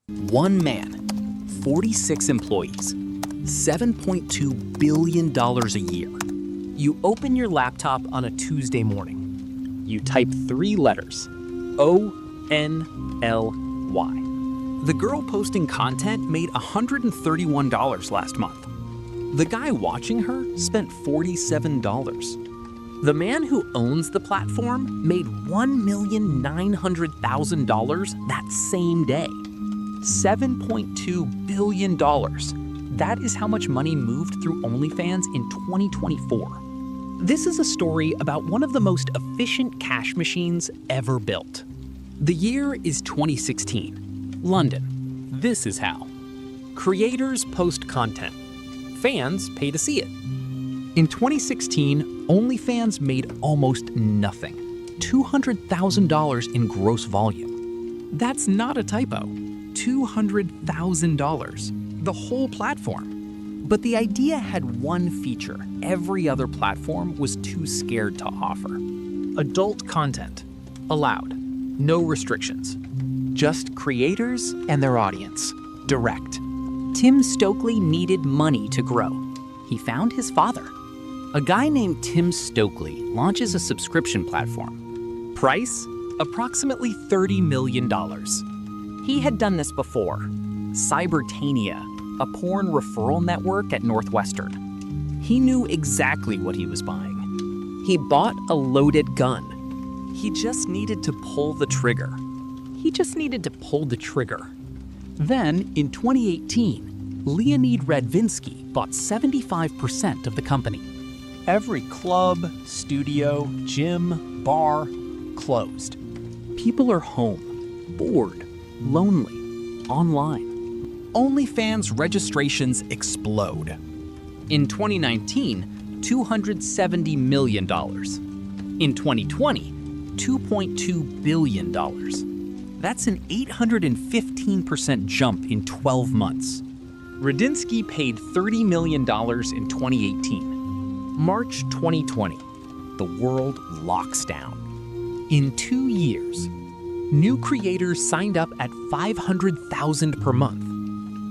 One man, 46 employees, $7.2 billion a year. You open your laptop on a Tuesday morning. You type 3 letters, O-N-L-Y. The girl posting content made $131 last month. The guy watching her spent $47. The man who owns the platform made $1,900,000 that same day. $7.2 billion. That is how much money moved through OnlyFans in 2024. This is a story about one of the most efficient cash machines ever built. The year is 2016. London. This is how. Creators post content. Fans pay to see it. In 2016, OnlyFans made almost nothing. $200,000 in gross volume. That's not a typo. $200,000. The whole platform. But the idea had one feature every other platform was too scared to offer. Adult content. Allowed. No restrictions. Just creators and their audience. Direct. Tim Stokely needed money to grow. He found his father. A guy named Tim Stokely launches a subscription platform. Price? Approximately $30 million. He had done this before. Cybertania, a porn referral network at Northwestern. He knew exactly what he was buying. He bought a loaded gun. He just needed to pull the trigger. Then, in 2018, Leonid Radvinsky bought 75% of the company. Every club, studio, gym, bar, closed. People are home, bored, lonely, online. OnlyFans registrations explode. In 2019, $270 million. In 2020, $2.2 billion. That's an 815% jump in 12 months. Radinsky paid $30 million in 2018. March 2020, the world locks down. In 2 years, new creators signed up at $500,000 per month.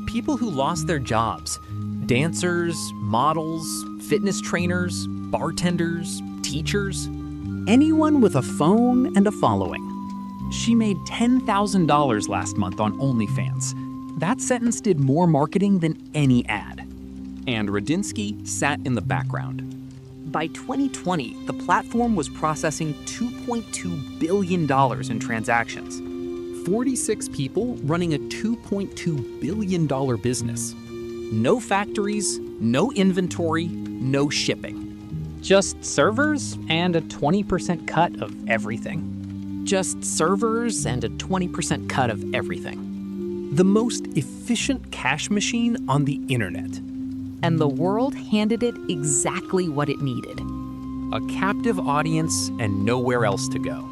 People who lost their jobs, dancers, models, fitness trainers, bartenders, teachers, anyone with a phone and a following. She made $10,000 last month on OnlyFans. That sentence did more marketing than any ad. And Radinsky sat in the background. By 2020, the platform was processing $2.2 billion in transactions. 46 people running a $2.2 billion business. No factories, no inventory, no shipping. Just servers and a 20% cut of everything. The most efficient cash machine on the internet. And the world handed it exactly what it needed. A captive audience and nowhere else to go.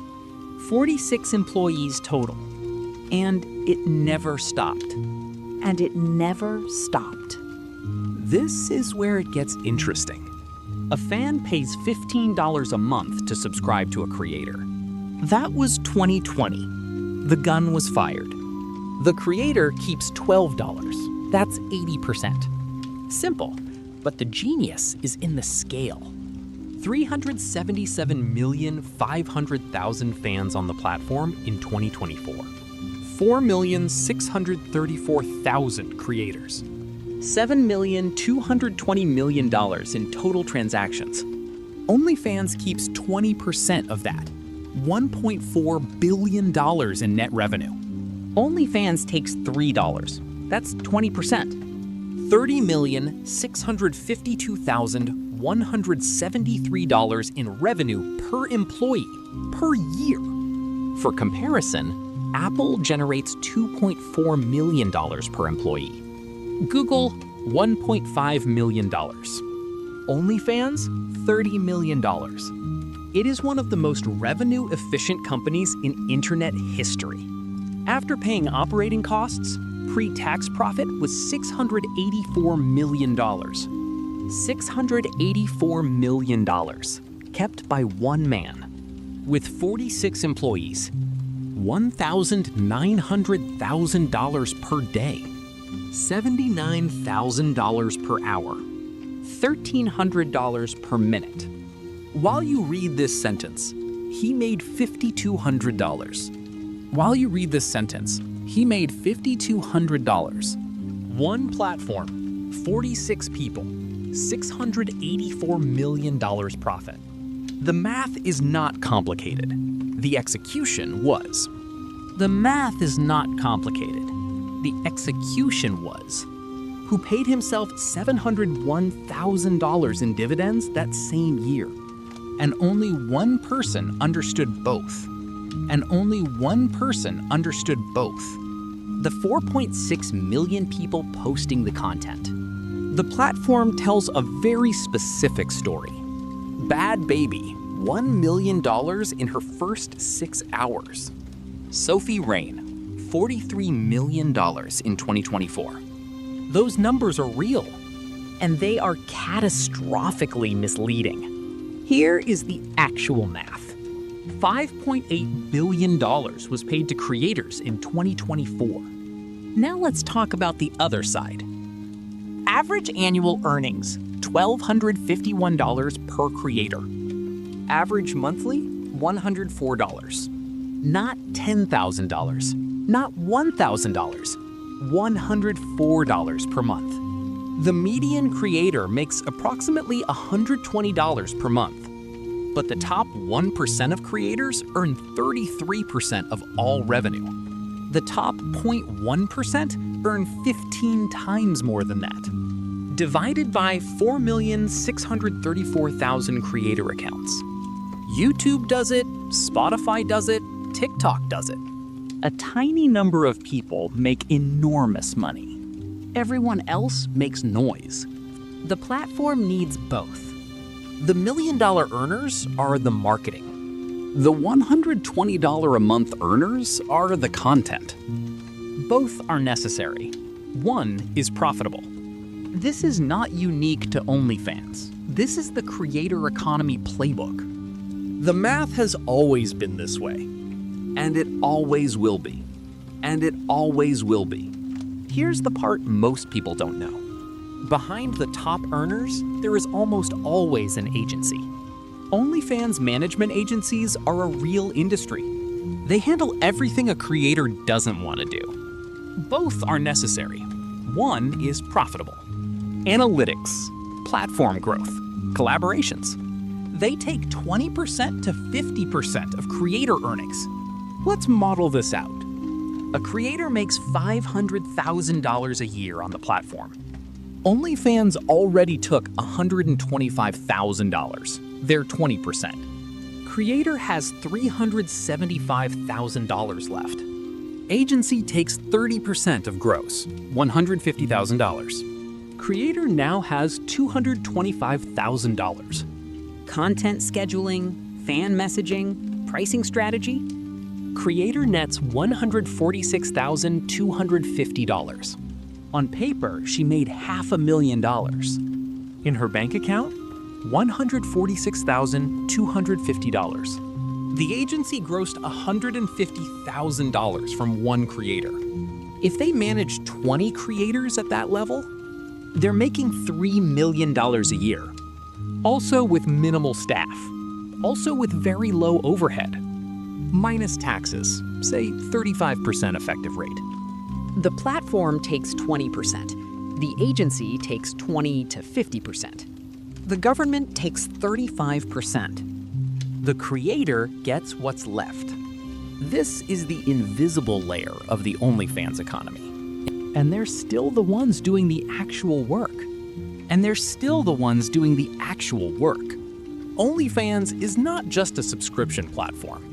46 employees total. And it never stopped. This is where it gets interesting. A fan pays $15 a month to subscribe to a creator. That was 2020. The gun was fired. The creator keeps $12. That's 80%. Simple, but the genius is in the scale. 377,500,000 fans on the platform in 2024. 4,634,000 creators. $7,220,000 in total transactions. OnlyFans keeps 20% of that. $1.4 billion in net revenue. OnlyFans takes $3. That's 20%. $30,652,173 in revenue per employee per year. For comparison, Apple generates $2.4 million per employee. Google, $1.5 million. OnlyFans, $30 million. It is one of the most revenue-efficient companies in internet history. After paying operating costs, pre-tax profit was $684 million. $684 million, kept by one man. With 46 employees, $1,900,000 per day, $79,000 per hour, $1,300 per minute. While you read this sentence, he made $5,200. While you read this sentence, he made $5,200. One platform, 46 people, $684 million profit. The math is not complicated. The execution was. The math is not complicated. The execution was. Who paid himself $701,000 in dividends that same year. And only one person understood both. And only one person understood both. The 4.6 million people posting the content. The platform tells a very specific story. Bad baby, $1 million in her first 6 hours. Sophie Rain, $43 million in 2024. Those numbers are real. And they are catastrophically misleading. Here is the actual math. $5.8 billion was paid to creators in 2024. Now let's talk about the other side. Average annual earnings, $1,251 per creator. Average monthly, $104. Not $10,000, not $1,000, $104 per month. The median creator makes approximately $120 per month. But the top 1% of creators earn 33% of all revenue. The top 0.1% earn 15 times more than that. Divided by 4,634,000 creator accounts. YouTube does it, Spotify does it, TikTok does it. A tiny number of people make enormous money. Everyone else makes noise. The platform needs both. The $1 million earners are the marketing. The $120 a month earners are the content. Both are necessary. One is profitable. This is not unique to OnlyFans. This is the creator economy playbook. The math has always been this way. And it always will be. And it always will be. Here's the part most people don't know. Behind the top earners, there is almost always an agency. OnlyFans management agencies are a real industry. They handle everything a creator doesn't want to do. Both are necessary. One is profitable. Analytics, platform growth, collaborations. They take 20% to 50% of creator earnings. Let's model this out. A creator makes $500,000 a year on the platform. OnlyFans already took $125,000, their 20%. Creator has $375,000 left. Agency takes 30% of gross, $150,000. Creator now has $225,000. Content scheduling, fan messaging, pricing strategy. Creator nets $146,250. On paper, she made $500,000. In her bank account, $146,250. The agency grossed $150,000 from one creator. If they manage 20 creators at that level, they're making $3 million a year. Also with minimal staff. Also with very low overhead. Minus taxes, say 35% effective rate. The platform takes 20%. The agency takes 20 to 50%. The government takes 35%. The creator gets what's left. This is the invisible layer of the OnlyFans economy. And they're still the ones doing the actual work. OnlyFans is not just a subscription platform.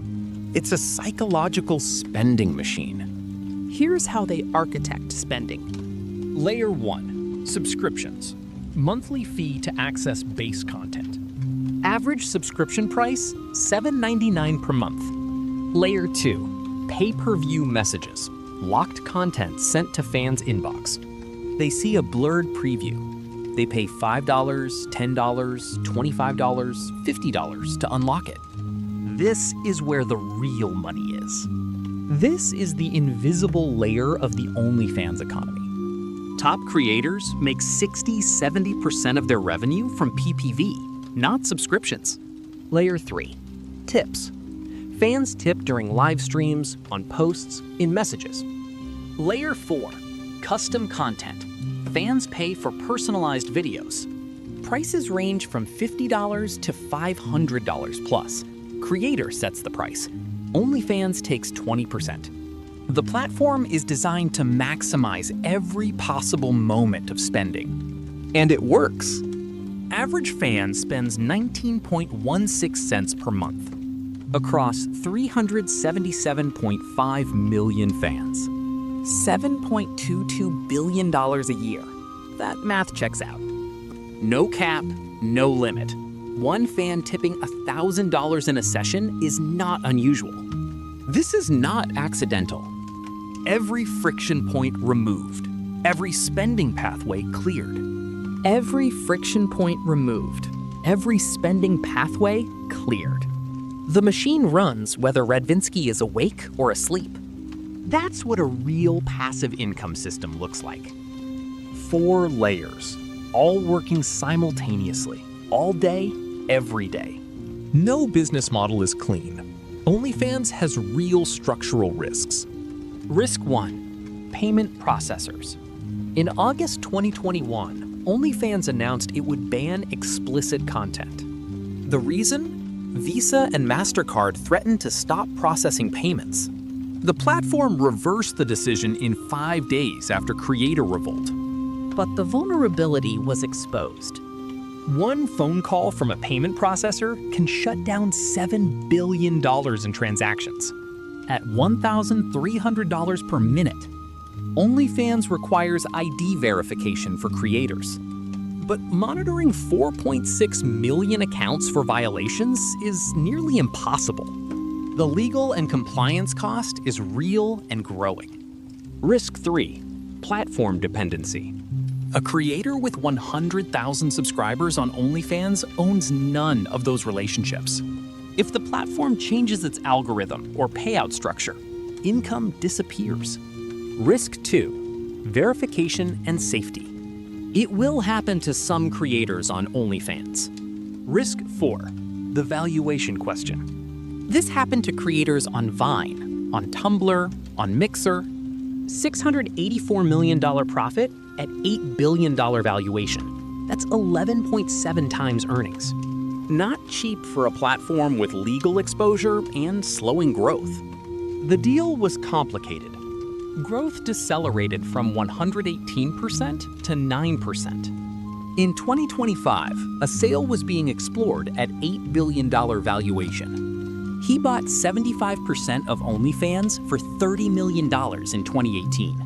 It's a psychological spending machine. Here's how they architect spending. Layer 1, subscriptions. Monthly fee to access base content. Average subscription price, $7.99 per month. Layer 2, pay-per-view messages. Locked content sent to fans' inbox. They see a blurred preview. They pay $5, $10, $25, $50 to unlock it. This is where the real money is. This is the invisible layer of the OnlyFans economy. Top creators make 60–70% of their revenue from PPV, not subscriptions. Layer 3. Tips. Fans tip during live streams, on posts, in messages. Layer 4. Custom content. Fans pay for personalized videos. Prices range from $50 to $500 plus. Creator sets the price. OnlyFans takes 20%. The platform is designed to maximize every possible moment of spending. And it works. Average fan spends 19.16 cents per month across 377.5 million fans. $7.22 billion a year. That math checks out. No cap, no limit. One fan tipping $1,000 in a session is not unusual. This is not accidental. Every friction point removed. Every spending pathway cleared. Every friction point removed. Every spending pathway cleared. The machine runs whether Redvinsky is awake or asleep. That's what a real passive income system looks like. 4 layers, all working simultaneously, all day, every day. No business model is clean. OnlyFans has real structural risks. Risk 1. Payment processors. In August 2021, OnlyFans announced it would ban explicit content. The reason? Visa and MasterCard threatened to stop processing payments. The platform reversed the decision in 5 days after creator revolt. But the vulnerability was exposed. One phone call from a payment processor can shut down $7 billion in transactions. At $1,300 per minute, OnlyFans requires ID verification for creators. But monitoring 4.6 million accounts for violations is nearly impossible. The legal and compliance cost is real and growing. Risk 3. Platform dependency. A creator with 100,000 subscribers on OnlyFans owns none of those relationships. If the platform changes its algorithm or payout structure, income disappears. Risk 2. Verification and safety. It will happen to some creators on OnlyFans. Risk 4. The valuation question. This happened to creators on Vine, on Tumblr, on Mixer. $684 million profit at $8 billion valuation. That's 11.7 times earnings. Not cheap for a platform with legal exposure and slowing growth. The deal was complicated. Growth decelerated from 118% to 9%. In 2025, a sale was being explored at $8 billion valuation. He bought 75% of OnlyFans for $30 million in 2018.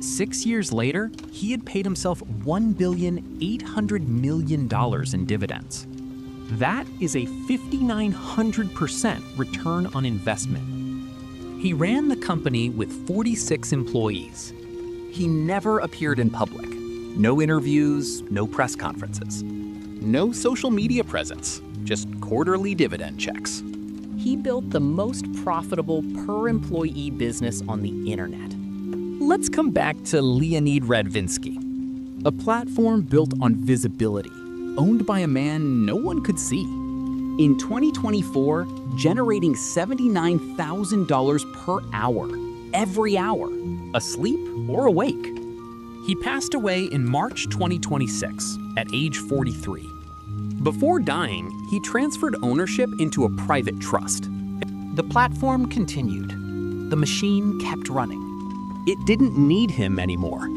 6 years later, he had paid himself $1.8 billion in dividends. That is a 5,900% return on investment. He ran the company with 46 employees. He never appeared in public. No interviews, no press conferences. No social media presence, just quarterly dividend checks. He built the most profitable per-employee business on the internet. Let's come back to Leonid Redvinsky, a platform built on visibility, owned by a man no one could see. In 2024, generating $79,000 per hour, every hour, asleep or awake. He passed away in March 2026 at age 43. Before dying, he transferred ownership into a private trust. The platform continued. The machine kept running. It didn't need him anymore.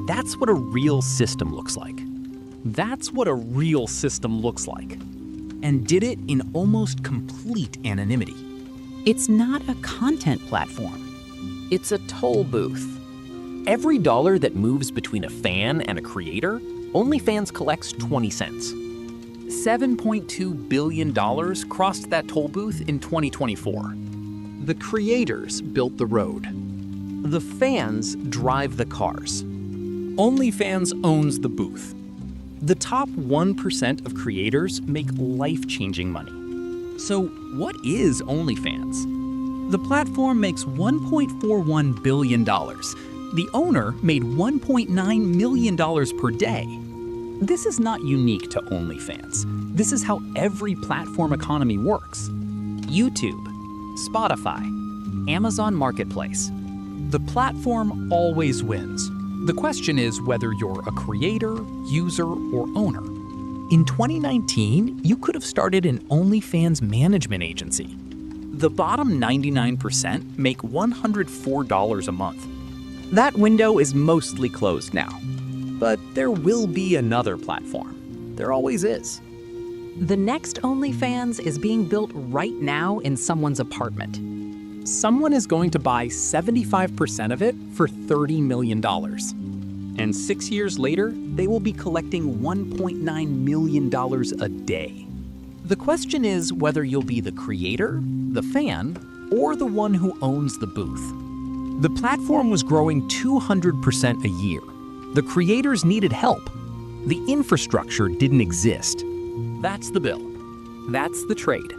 That's what a real system looks like. That's what a real system looks like. And did it in almost complete anonymity. It's not a content platform. It's a toll booth. Every dollar that moves between a fan and a creator, OnlyFans collects 20 cents. $7.2 billion crossed that toll booth in 2024. The creators built the road. The fans drive the cars. OnlyFans owns the booth. The top 1% of creators make life-changing money. So what is OnlyFans? The platform makes $1.41 billion. The owner made $1.9 million per day. This is not unique to OnlyFans. This is how every platform economy works. YouTube, Spotify, Amazon Marketplace. The platform always wins. The question is whether you're a creator, user, or owner. In 2019, you could have started an OnlyFans management agency. The bottom 99% make $104 a month. That window is mostly closed now. But there will be another platform. There always is. The next OnlyFans is being built right now in someone's apartment. Someone is going to buy 75% of it for $30 million. And 6 years later, they will be collecting $1.9 million a day. The question is whether you'll be the creator, the fan, or the one who owns the booth. The platform was growing 200% a year. The creators needed help. The infrastructure didn't exist. That's the bill. That's the trade.